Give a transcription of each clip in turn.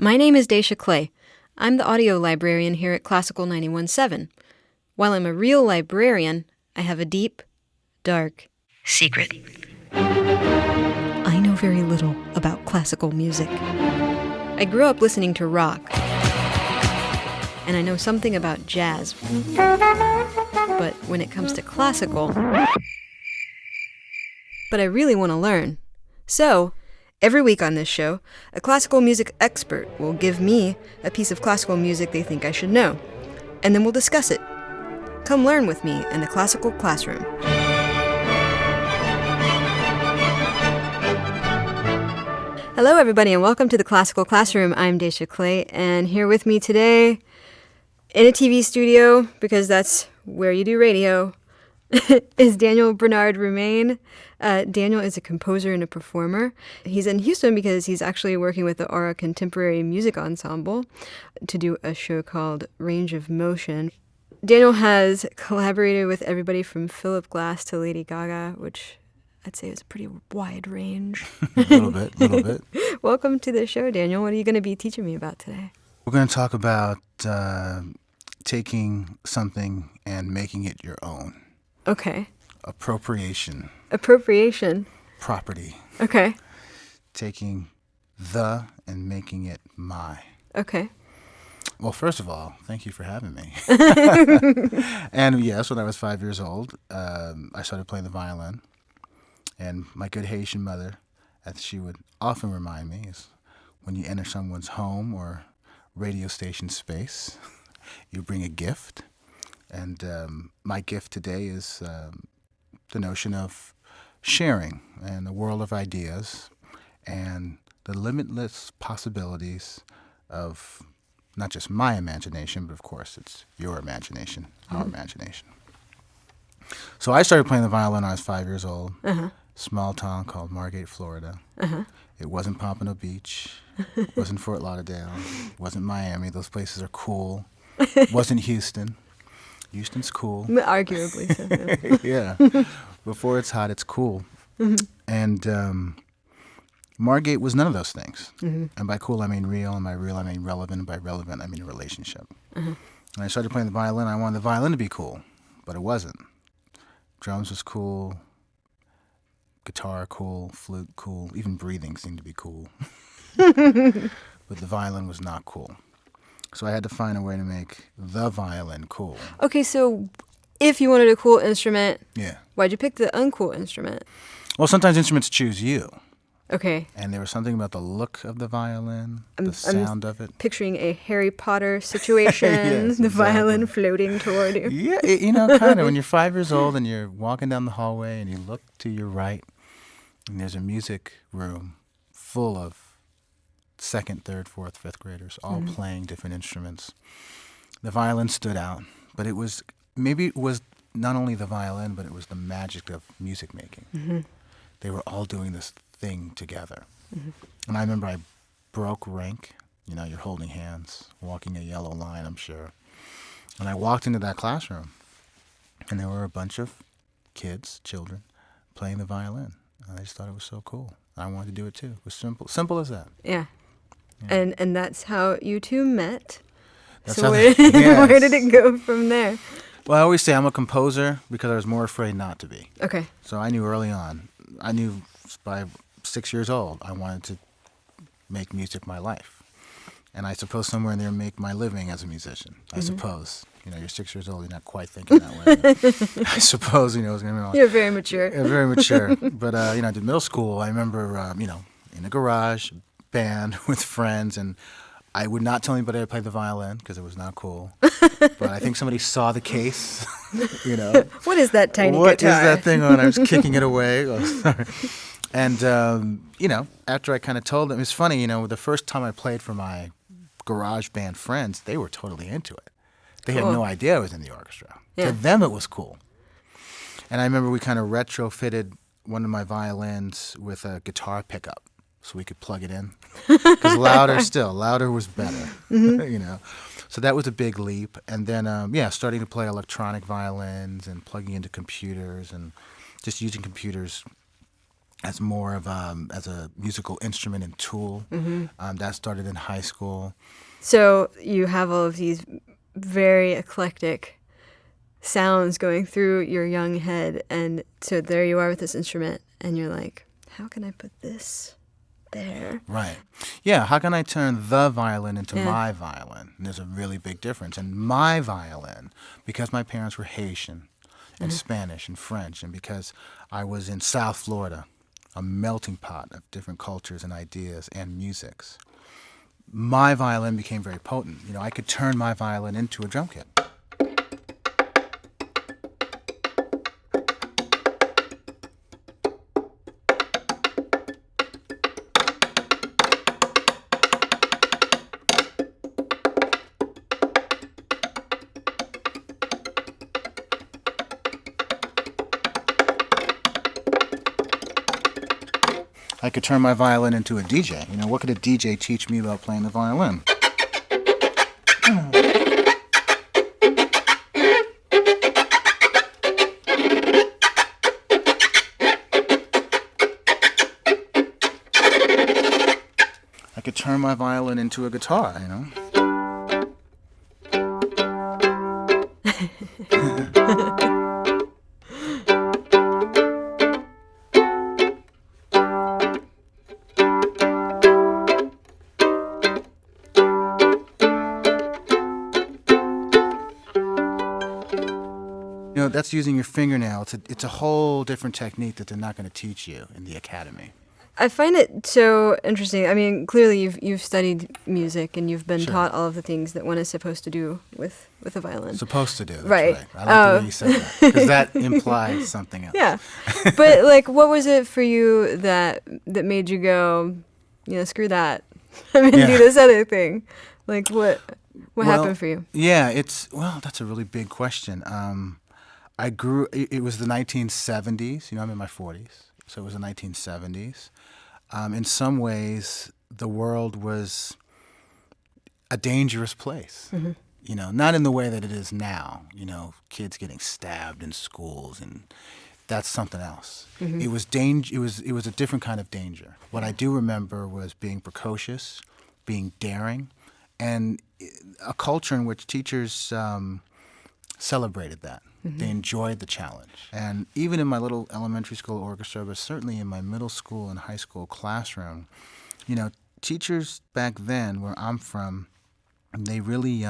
My name is Dacia Clay. I'm the audio librarian here at Classical 91.7. While I'm a real librarian, I have a deep, dark secret. I know very little about classical music. I grew up listening to rock, and I know something about jazz. But when it comes to classical, but I really want to learn. So, every week on this show, a classical music expert will give me a piece of classical music they think I should know, and then we'll discuss it. Come learn with me in the classical classroom. Hello, everybody, and welcome to the Classical Classroom. I'm Dacia Clay, and here with me today, in a TV studio, because that's where you do radio, is Daniel Bernard Roumain. Daniel is a composer and a performer. He's in Houston because he's actually working with the Aura Contemporary Music Ensemble to do a show called Range of Motion. Daniel has collaborated with everybody from Philip Glass to Lady Gaga, which I'd say is a pretty wide range. A little bit. Welcome to the show, Daniel. What are you going to be teaching me about today? We're going to talk about taking something and making it your own. Okay. Appropriation. Property. Okay. Taking the and making it my. Okay. Well, first of all, thank you for having me. And yes, when I was 5 years old, I started playing the violin. And my good Haitian mother, as she would often remind me, is when you enter someone's home or radio station space, you bring a gift. And my gift today is the notion of sharing and a world of ideas and the limitless possibilities of not just my imagination, but of course it's your imagination, our imagination. So I started playing the violin when I was 5 years old. Small town called Margate, Florida. It wasn't Pompano Beach. It wasn't Fort Lauderdale. It wasn't Miami. Those places are cool. It wasn't Houston. Houston's cool. Arguably so. Yeah. Before it's hot, it's cool. And Margate was none of those things. And by cool, I mean real. And by real, I mean relevant. And by relevant, I mean a relationship. And I started playing the violin. I wanted the violin to be cool, but it wasn't. Drums was cool. Guitar cool. Flute cool. Even breathing seemed to be cool. But the violin was not cool. So I had to find a way to make the violin cool. Okay, so if you wanted a cool instrument, Yeah. why'd you pick the uncool instrument? Well, sometimes instruments choose you. Okay. And there was something about the look of the violin, the sound of it. Picturing a Harry Potter situation, Yes, the exactly. violin floating toward you. Yeah, kind of. When you're 5 years old and you're walking down the hallway and you look to your right, and there's a music room full of second, third, fourth, fifth graders, all playing different instruments. The violin stood out, but it was not only the violin, but it was the magic of music making. They were all doing this thing together. And I remember I broke rank. You know, you're holding hands, walking a yellow line, I'm sure. And I walked into that classroom, and there were a bunch of children, playing the violin. And I just thought it was so cool. I wanted to do it too. It was simple as that. Yeah. And that's how you two met. That's so how where did it go from there? Well, I always say I'm a composer because I was more afraid not to be. Okay. So I knew early on. I knew by 6 years old I wanted to make music my life. And I suppose somewhere in there make my living as a musician. I suppose. You know, you're 6 years old, you're not quite thinking that way. I suppose, it was going to be... You're very mature. Yeah, very mature. But, I did middle school. I remember, in a garage band with friends, and I would not tell anybody I played the violin because it was not cool. But I think somebody saw the case, What is that tiny guitar? What is that thing on? I was kicking it away. Oh, sorry. And, after I kind of told them, it's funny, the first time I played for my garage band friends, they were totally into it. They had no idea I was in the orchestra. Yeah. To them, it was cool. And I remember we kind of retrofitted one of my violins with a guitar pickup so we could plug it in. Because louder was better, So that was a big leap. And then, starting to play electronic violins and plugging into computers and just using computers as more of as a musical instrument and tool. That started in high school. So you have all of these very eclectic sounds going through your young head, and so there you are with this instrument, and you're like, how can I put this there? Right. Yeah, how can I turn the violin into my violin? And there's a really big difference. And my violin, because my parents were Haitian and Spanish and French, and because I was in South Florida, a melting pot of different cultures and ideas and musics, my violin became very potent. You know, I could turn my violin into a drum kit. I could turn my violin into a DJ. You know, what could a DJ teach me about playing the violin? I could turn my violin into a guitar, you know? You know, that's using your fingernail. It's a whole different technique that they're not going to teach you in the academy. I find it so interesting. I mean, clearly you've studied music and you've been taught all of the things that one is supposed to do with a violin. Supposed to do, that's right. I like the way you said that, because that implies something else. Yeah. But, like, what was it for you that made you go, you know, screw that, I'm going to do this other thing? Like, what happened for you? Yeah, that's a really big question. It was the 1970s. You know, I'm in my 40s, so it was the 1970s. In some ways, the world was a dangerous place. You know, not in the way that it is now. You know, kids getting stabbed in schools, and that's something else. It was It was a different kind of danger. What I do remember was being precocious, being daring, and a culture in which teachers celebrated that. They enjoyed the challenge. And even in my little elementary school orchestra, but certainly in my middle school and high school classroom, you know, teachers back then, where I'm from, they really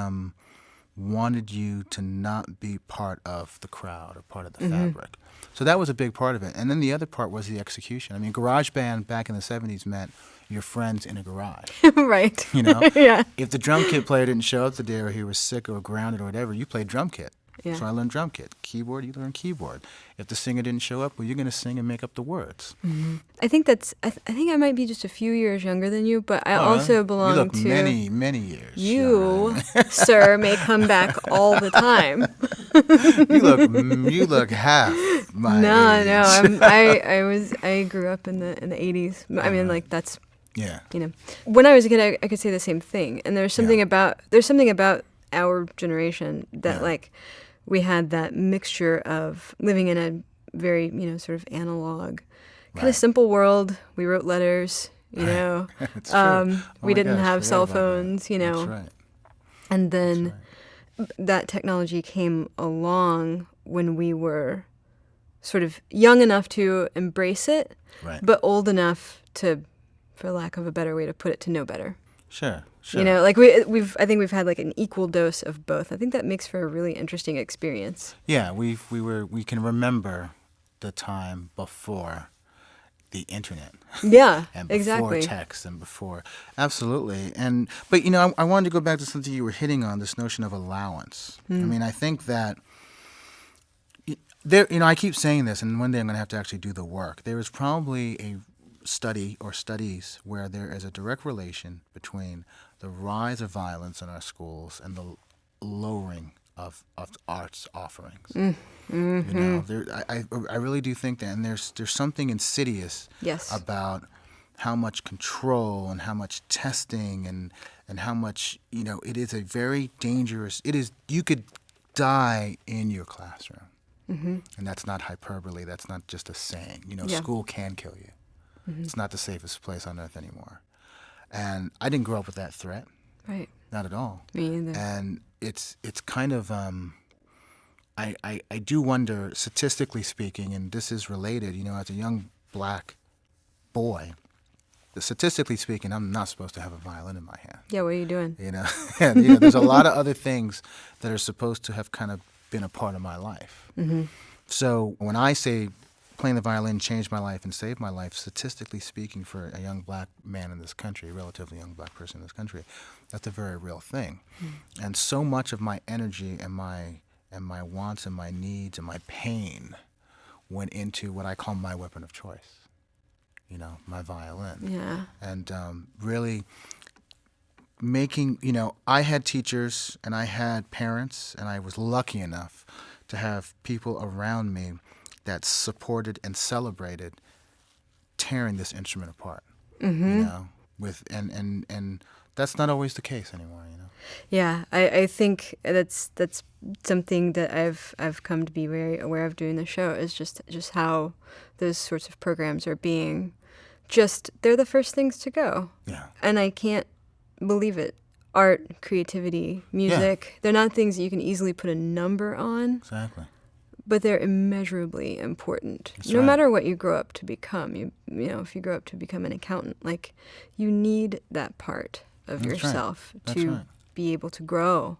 wanted you to not be part of the crowd or part of the fabric. So that was a big part of it. And then the other part was the execution. I mean, garage band back in the 70s meant your friends in a garage. Right. You know? Yeah. If the drum kit player didn't show up today, or he was sick or grounded or whatever, you played drum kit. Yeah. So I learned drum kit. Keyboard, you learn keyboard. If the singer didn't show up, well, you're going to sing and make up the words. I think I think I might be just a few years younger than you, but I also belong you look to many, many years. You, sir, may come back all the time. You look half my age. No. I grew up in the 80s. I mean, like, that's, Yeah. you know, when I was a kid, I could say the same thing. And there's something about our generation that like we had that mixture of living in a very, you know, sort of analog, kind of simple world. We wrote letters, you know. It's true. We didn't have cell forgot about that. phones, you know. That's right. And then that technology came along when we were sort of young enough to embrace it, but old enough to, for lack of a better way to put it, to know better. Sure. You know, like I think we've had like an equal dose of both. I think that makes for a really interesting experience. Yeah, we can remember the time before the internet. Yeah, and before exactly. text and before, absolutely. But you know, I wanted to go back to something you were hitting on, this notion of allowance. I mean, I think that there, you know, I keep saying this, and one day I'm going to have to actually do the work. There is probably a study or studies where there is a direct relation between the rise of violence in our schools and the lowering of arts offerings. You know, I really do think that, and there's something insidious about how much control and how much testing and how much, you know, it is a very dangerous. You could die in your classroom, and that's not hyperbole. That's not just a saying. You know, school can kill you. It's not the safest place on earth anymore. And I didn't grow up with that threat. Right. Not at all. Me either. And it's kind of, I do wonder, statistically speaking, and this is related, as a young black boy, statistically speaking, I'm not supposed to have a violin in my hand. Yeah, what are you doing? And, there's a lot of other things that are supposed to have kind of been a part of my life. Mm-hmm. So when I say playing the violin changed my life and saved my life, statistically speaking, for a young black man in this country, a relatively young black person in this country, that's a very real thing. Mm. And so much of my energy and my wants and my needs and my pain went into what I call my weapon of choice, my violin. Yeah. And really making, I had teachers and I had parents, and I was lucky enough to have people around me that supported and celebrated tearing this instrument apart. Mm-hmm. And that's not always the case anymore. Yeah, I think that's something that I've come to be very aware of doing the show, is just how those sorts of programs are being they're the first things to go. Yeah. And I can't believe it. Art, creativity, music, they're not things that you can easily put a number on. Exactly. But they're immeasurably important. That's no right. matter what you grow up to become. If you grow up to become an accountant, you need that part of That's yourself right. to be able to grow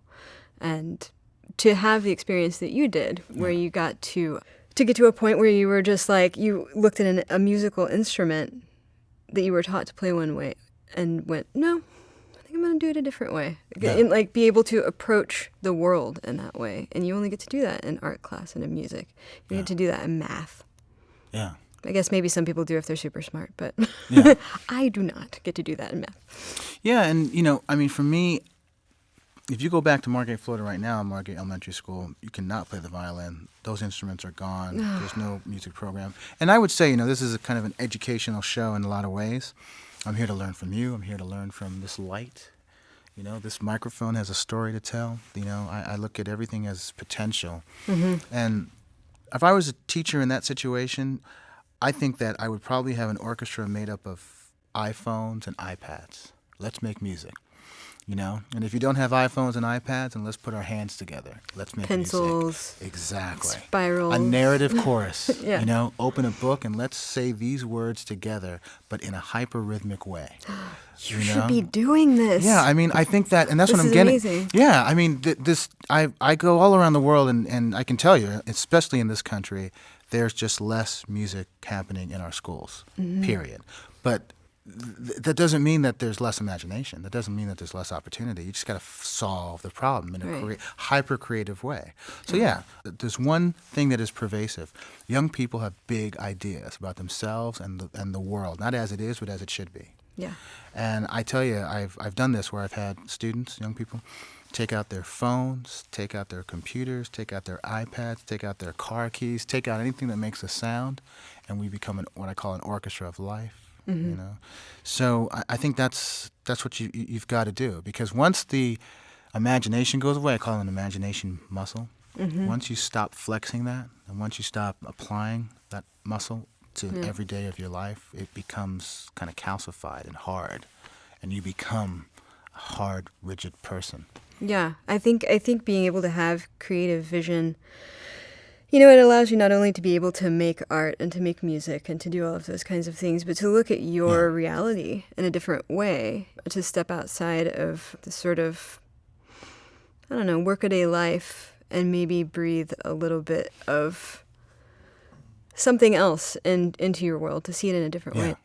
and to have the experience that you did, where you got to get to a point where you were just you looked at a musical instrument that you were taught to play one way and went, no, I think I'm going to do it a different way. Yeah. And be able to approach the world in that way. And you only get to do that in art class and in music. You get to do that in math. Yeah. I guess maybe some people do if they're super smart, but I do not get to do that in math. Yeah, and for me, if you go back to Margate, Florida right now, Margate Elementary School, you cannot play the violin. Those instruments are gone. There's no music program. And I would say, this is a kind of an educational show in a lot of ways. I'm here to learn from you. I'm here to learn from this light. This microphone has a story to tell. I look at everything as potential. Mm-hmm. And if I was a teacher in that situation, I think that I would probably have an orchestra made up of iPhones and iPads. Let's make music. And if you don't have iPhones and iPads, then let's put our hands together. Let's make pencils. Music. Exactly. Spirals. A narrative chorus. Yeah. Open a book and let's say these words together, but in a hyper-rhythmic way. You should be doing this. Yeah, I think that, and that's this what I'm is getting. Amazing. Yeah, I go all around the world, and I can tell you, especially in this country, there's just less music happening in our schools, period. But that doesn't mean that there's less imagination. That doesn't mean that there's less opportunity. You just got to solve the problem in a hyper-creative way. So there's one thing that is pervasive. Young people have big ideas about themselves and the world, not as it is, but as it should be. Yeah. And I tell you, I've done this where I've had students, young people, take out their phones, take out their computers, take out their iPads, take out their car keys, take out anything that makes a sound, and we become what I call an orchestra of life. Mm-hmm. So I think that's what you've got to do, because once the imagination goes away, I call it an imagination muscle. Mm-hmm. Once you stop flexing that, and once you stop applying that muscle to every day of your life, it becomes kind of calcified and hard, and you become a hard, rigid person. Yeah, I think being able to have creative vision, it allows you not only to be able to make art and to make music and to do all of those kinds of things, but to look at your reality in a different way, to step outside of the sort of, workaday life and maybe breathe a little bit of something else into your world, to see it in a different way.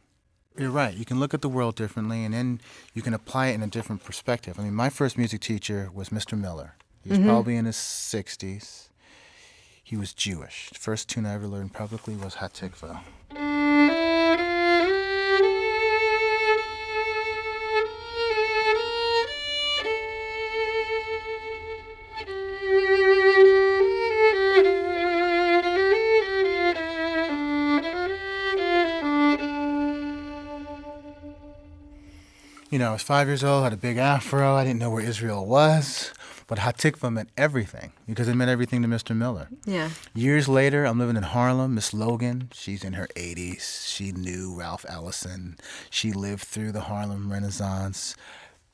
You're right. You can look at the world differently, and then you can apply it in a different perspective. My first music teacher was Mr. Miller. He was probably in his 60s. He was Jewish. The first tune I ever learned publicly was Hatikva. I was 5 years old, had a big afro. I didn't know where Israel was. But hatikva meant everything because it meant everything to Mr. Miller. Yeah. Years later, I'm living in Harlem. Miss Logan, she's in her 80s. She knew Ralph Ellison. She lived through the Harlem Renaissance.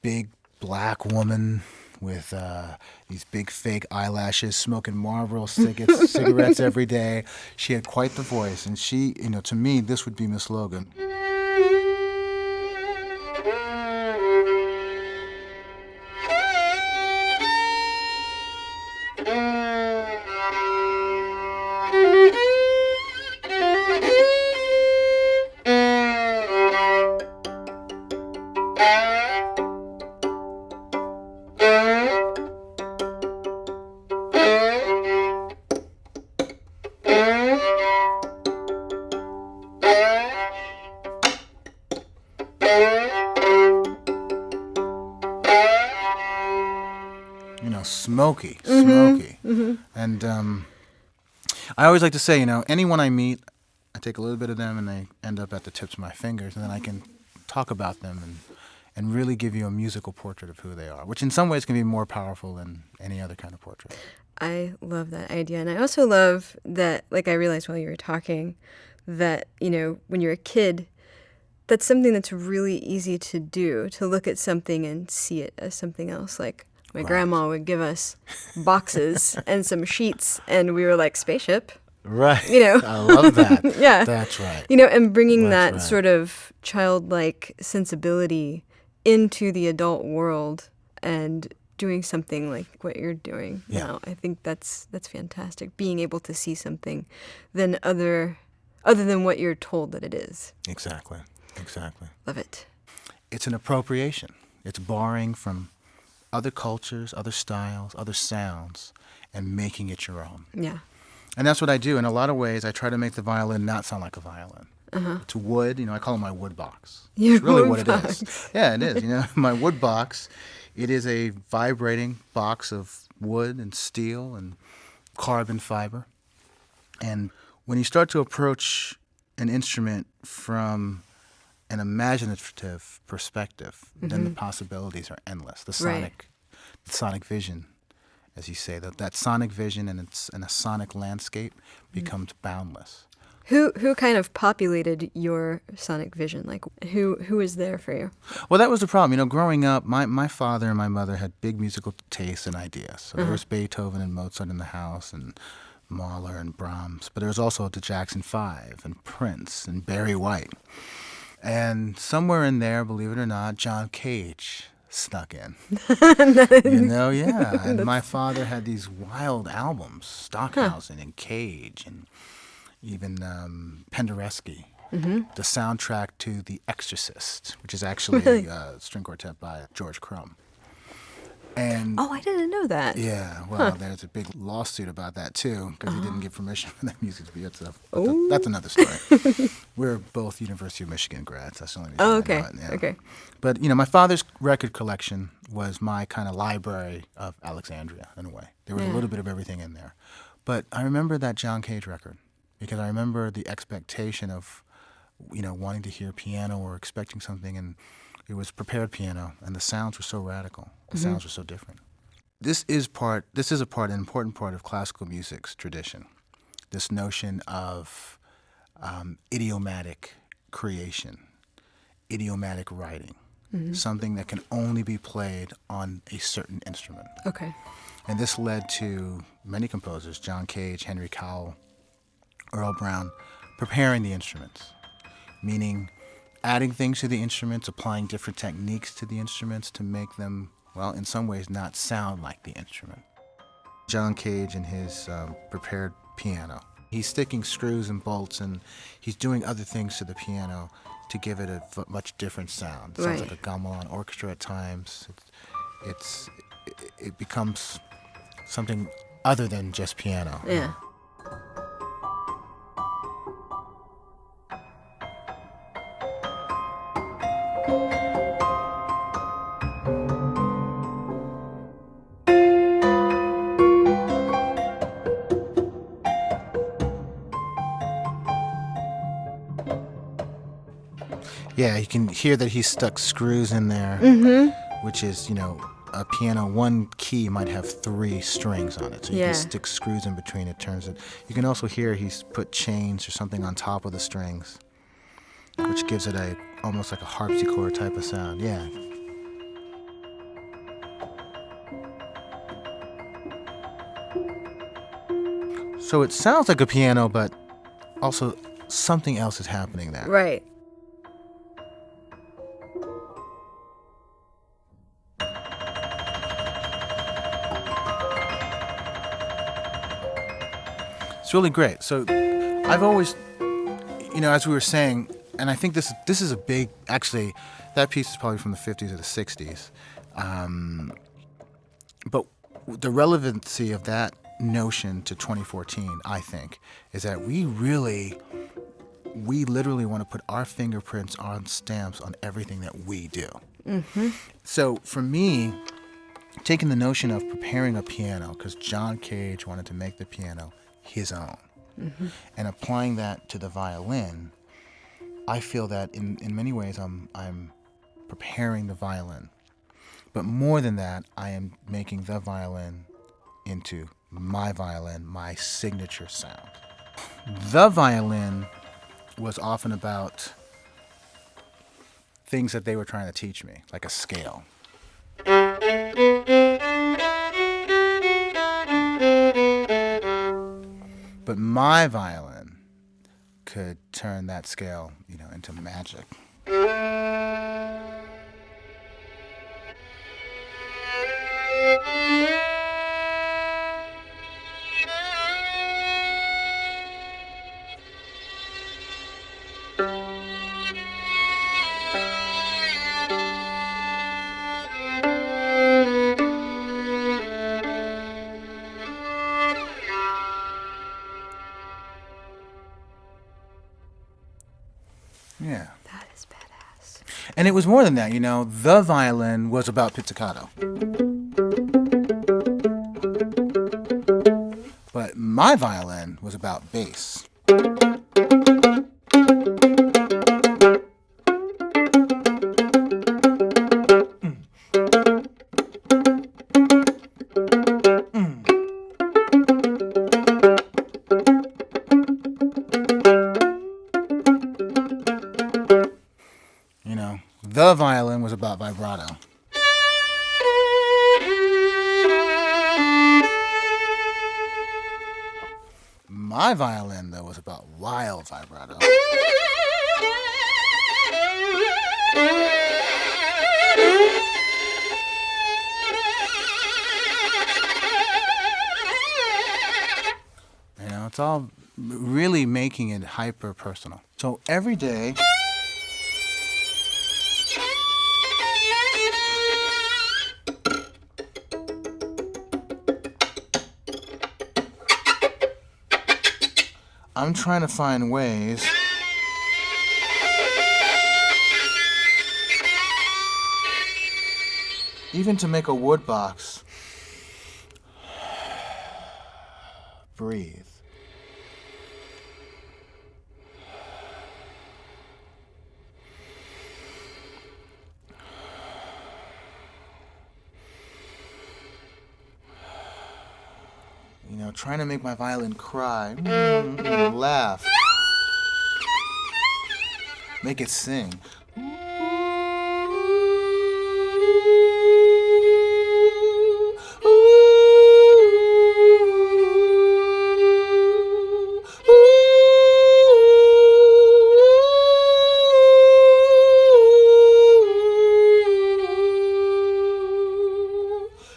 Big black woman with these big fake eyelashes, smoking Marlboro cigarettes every day. She had quite the voice. And she, to me, this would be Miss Logan. Smoky. Mm-hmm. And I always like to say, anyone I meet, I take a little bit of them and they end up at the tips of my fingers, and then I can talk about them and really give you a musical portrait of who they are, which in some ways can be more powerful than any other kind of portrait. I love that idea. And I also love that, like I realized while you were talking, that, when you're a kid, that's something that's really easy to do, to look at something and see it as something else. Like, my grandma would give us boxes and some sheets, and we were like, spaceship. Right. I love that. Yeah. That's right. And bringing that sort of childlike sensibility into the adult world and doing something like what you're doing now. I think that's fantastic. Being able to see something other than what you're told that it is. Exactly. Love it. It's an appropriation. It's borrowing from other cultures, other styles, other sounds, and making it your own. Yeah. And that's what I do. In a lot of ways, I try to make the violin not sound like a violin. Uh-huh. It's wood. I call it my Woodbox. It's really what it is. Yeah, it is. My Woodbox, it is a vibrating box of wood and steel and carbon fiber. And when you start to approach an instrument from an imaginative perspective, then the possibilities are endless. The sonic vision, as you say, that sonic vision and a sonic landscape becomes boundless. Who kind of populated your sonic vision? Like, who was there for you? Well, that was the problem. Growing up, my father and my mother had big musical tastes and ideas. So there was Beethoven and Mozart in the house, and Mahler and Brahms. But there was also the Jackson 5 and Prince and Barry White. And somewhere in there, believe it or not, John Cage snuck in. And my father had these wild albums, Stockhausen and Cage, and even Penderecki, the soundtrack to The Exorcist, which is actually a string quartet by George Crumb. And I didn't know that. Yeah, well, there's a big lawsuit about that too, because he didn't get permission for that music to be used. That's another story. We're both University of Michigan grads. That's the only reason I know it. Yeah. Okay. But my father's record collection was my kind of library of Alexandria in a way. There was a little bit of everything in there. But I remember that John Cage record because I remember the expectation of, wanting to hear piano or expecting something, and it was prepared piano, and the sounds were so radical. The sounds were so different. This is an important part of classical music's tradition. This notion of idiomatic creation, idiomatic writing, something that can only be played on a certain instrument. Okay. And this led to many composers, John Cage, Henry Cowell, Earl Brown, preparing the instruments, meaning adding things to the instruments, applying different techniques to the instruments to make them, in some ways not sound like the instrument. John Cage and his prepared piano. He's sticking screws and bolts, and he's doing other things to the piano to give it a much different sound. It sounds like a gamelan orchestra at times. It becomes something other than just piano. Yeah. Yeah, you can hear that he stuck screws in there, which is, a piano, one key might have 3 strings on it. So you Yeah. can stick screws in between. It turns it. You can also hear he's put chains or something on top of the strings, which gives it almost like a harpsichord type of sound. Yeah. So it sounds like a piano, but also something else is happening there. Right. It's really great. So I've always, as we were saying, and I think this is a big, actually, that piece is probably from the 50s or the 60s. But the relevancy of that notion to 2014, I think, is that we literally want to put our fingerprints on stamps on everything that we do. Mm-hmm. So for me, taking the notion of preparing a piano, because John Cage wanted to make the piano his own, mm-hmm. and applying that to the violin, I feel that in many ways I'm preparing the violin. But more than that, I am making the violin into my violin, my signature sound. The violin was often about things that they were trying to teach me, like a scale. But my violin could turn that scale, into magic. Yeah. That is badass. And it was more than that, the violin was about pizzicato. But my violin was about bass. The violin was about vibrato. My violin, though, was about wild vibrato. It's all really making it hyper personal. So every day, I'm trying to find ways even to make a Woodbox breathe. Trying to make my violin cry, laugh, make it sing.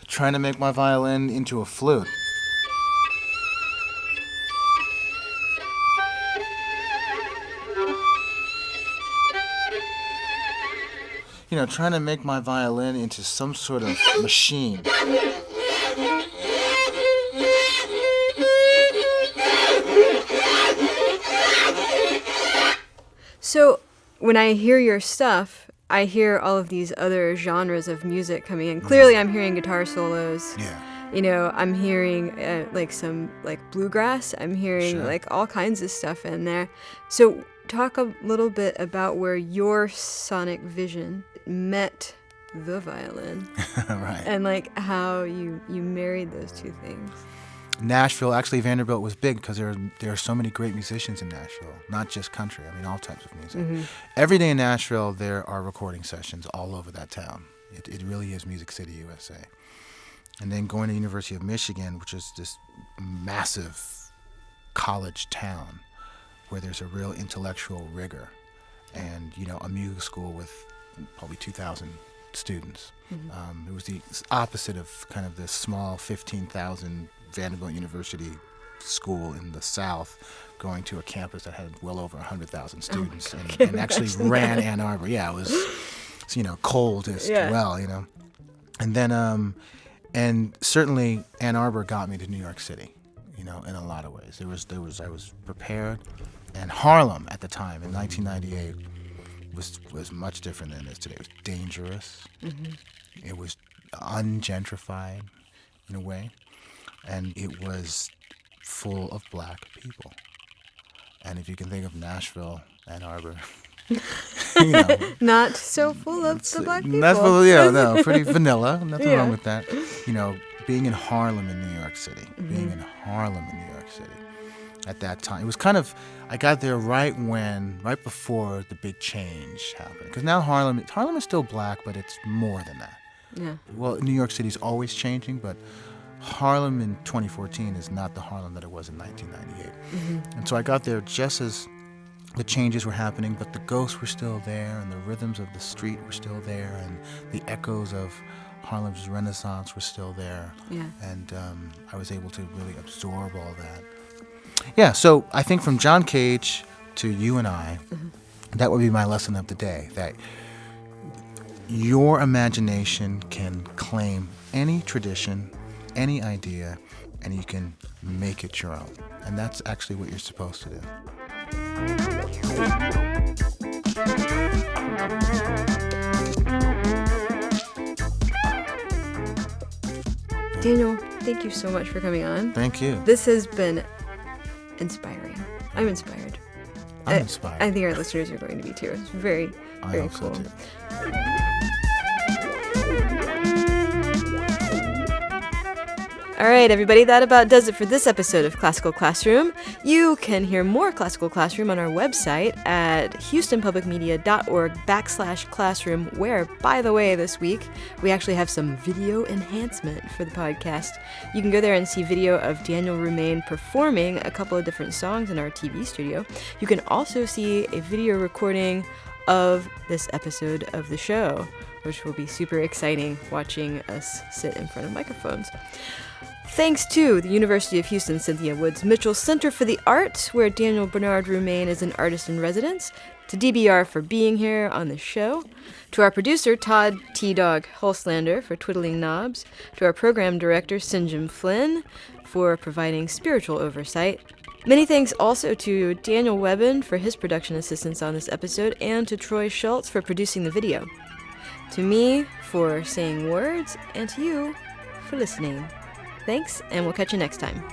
Trying to make my violin into a flute. Trying to make my violin into some sort of machine. So when I hear your stuff, I hear all of these other genres of music coming in. Clearly, I'm hearing guitar solos. Yeah. I'm hearing some bluegrass. I'm hearing Sure. all kinds of stuff in there. So talk a little bit about where your sonic vision met the violin. Right. And like how you married those two things. Nashville, actually Vanderbilt was big because there are so many great musicians in Nashville, not just country, I mean all types of music. Mm-hmm. Every day in Nashville there are recording sessions all over that town. It really is Music City, USA. And then going to the University of Michigan, which is this massive college town where there's a real intellectual rigor and, you know, a music school with probably 2,000 students. Mm-hmm. It was the opposite of kind of this small 15,000 Vanderbilt University school in the South, going to a campus that had well over 100,000 students and actually ran Ann Arbor. Yeah, it was, you know, cold as well, you know. And then, and certainly Ann Arbor got me to New York City, you know, in a lot of ways. I was prepared. And Harlem at the time, in 1998, was much different than it is today. It was dangerous. Mm-hmm. It was ungentrified in a way. And it was full of black people. And if you can think of Nashville, Ann Arbor, you know. Not so full of the black people. Not full, no, pretty vanilla. Nothing wrong with that. You know, being in Harlem in New York City. Mm-hmm. Being in Harlem in New York City. At that time, it was kind of, I got there right before the big change happened. Because now Harlem is still black, but it's more than that. Yeah. Well, New York City's always changing, but Harlem in 2014 is not the Harlem that it was in 1998. Mm-hmm. And so I got there just as the changes were happening, but the ghosts were still there, and the rhythms of the street were still there, and the echoes of Harlem's Renaissance were still there. Yeah. And I was able to really absorb all that. Yeah, so I think from John Cage to you and I, that would be my lesson of the day, that your imagination can claim any tradition, any idea, and you can make it your own. And that's actually what you're supposed to do. Daniel, thank you so much for coming on. Thank you. This has been inspiring. I'm inspired. I'm inspired. I think our listeners are going to be too. It's very, very cool. So too. All right, everybody, that about does it for this episode of Classical Classroom. You can hear more Classical Classroom on our website at houstonpublicmedia.org/classroom, where, by the way, this week, we actually have some video enhancement for the podcast. You can go there and see video of Daniel Roumain performing a couple of different songs in our TV studio. You can also see a video recording of this episode of the show, which will be super exciting watching us sit in front of microphones. Thanks to the University of Houston Cynthia Woods Mitchell Center for the Arts, where Daniel Bernard Roumain is an artist in residence, to DBR for being here on the show, to our producer Todd T-Dawg Hulslander for twiddling knobs, to our program director Sinjin Flynn for providing spiritual oversight. Many thanks also to Daniel Webben for his production assistance on this episode, and to Troy Schultz for producing the video. To me for saying words, and to you for listening. Thanks, and we'll catch you next time.